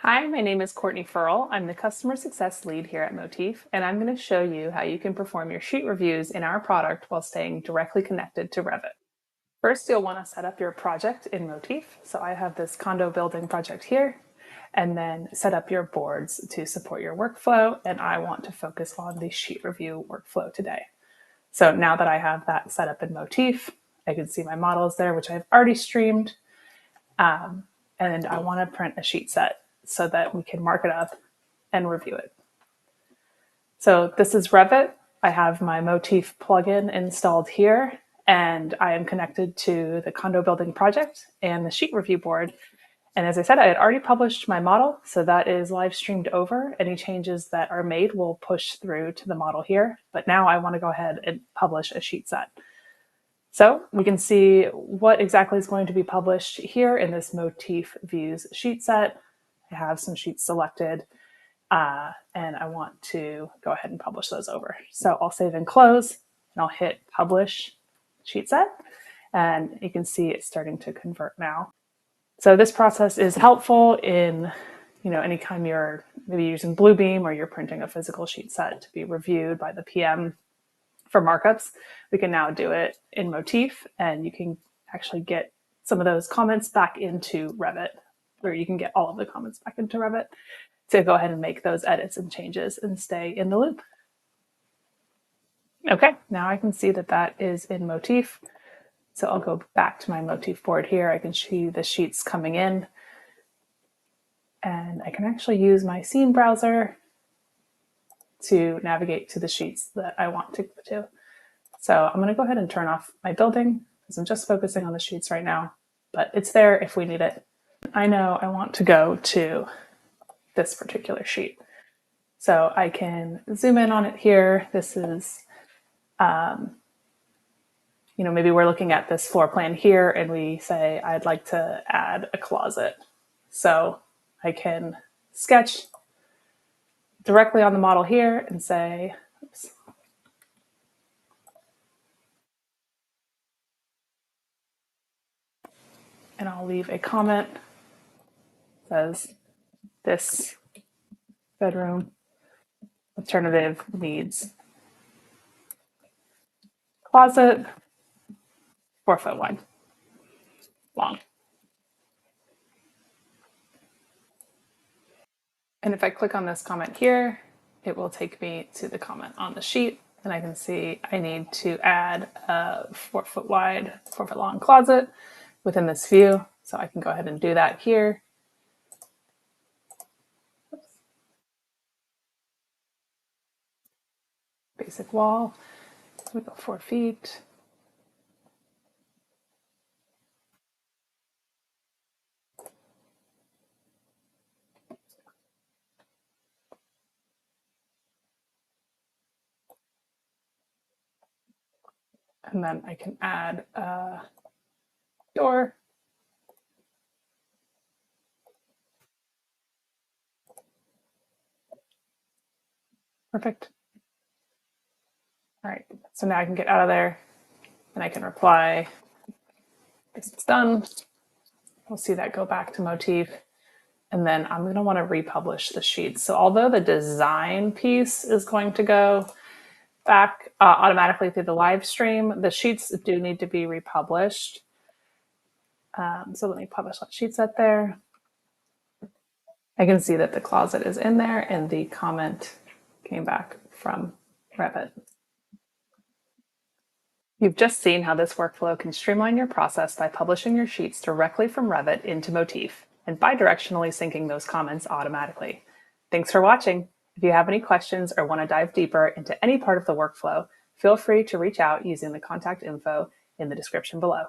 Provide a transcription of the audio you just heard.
Hi, my name is Courtney Ferl. I'm the Customer Success Lead here at Motif, and I'm going to show you how you can perform your sheet reviews in our product while staying directly connected to Revit. First, you'll want to set up your project in Motif. So I have this condo building project here, and then set up your boards to support your workflow, and I want to focus on the sheet review workflow today. So now that I have that set up in Motif, I can see my models there, which I've already streamed, and I want to print a sheet set so that we can mark it up and review it. So this is Revit. I have my Motif plugin installed here, and I am connected to the condo building project and the sheet review board. And as I said, I had already published my model, so that is live streamed over. Any changes that are made will push through to the model here, but now I want to go ahead and publish a sheet set. So we can see what exactly is going to be published here in this Motif Views sheet set. I have some sheets selected, and I want to go ahead and publish those over. So I'll save and close, and I'll hit Publish Sheet Set, and you can see it's starting to convert now. So this process is helpful in, anytime you're maybe using Bluebeam or you're printing a physical sheet set to be reviewed by the PM for markups. We can now do it in Motif, and you can actually get some of those comments back into Revit, where you can get all of the comments back into Revit to go ahead and make those edits and changes and stay in the loop. Okay, now I can see that that is in Motif. So I'll go back to my Motif board here. I can see the sheets coming in, and I can actually use my scene browser to navigate to the sheets that I want to go to. So I'm going to go ahead and turn off my building because I'm just focusing on the sheets right now, but it's there if we need it. I know I want to go to this particular sheet. So I can zoom in on it here. This is, maybe we're looking at this floor plan here and we say, I'd like to add a closet. So I can sketch directly on the model here and say, oops. And I'll leave a comment that says, this bedroom alternative needs closet 4 foot wide, long. And if I click on this comment here, it will take me to the comment on the sheet, and I can see I need to add a 4 foot wide, 4 foot long closet within this view. So I can go ahead and do that here. Oops. Basic wall, we go 4 feet. And then I can add a door. Perfect. All right, so now I can get out of there and I can reply, this is done. We'll see that go back to Motif. And then I'm going to want to republish the sheets. So although the design piece is going to go back automatically through the live stream, the sheets do need to be republished. So let me publish that sheet set there. I can see that the closet is in there and the comment came back from Revit. You've just seen how this workflow can streamline your process by publishing your sheets directly from Revit into Motif and bidirectionally syncing those comments automatically. Thanks for watching. If you have any questions or want to dive deeper into any part of the workflow, feel free to reach out using the contact info in the description below.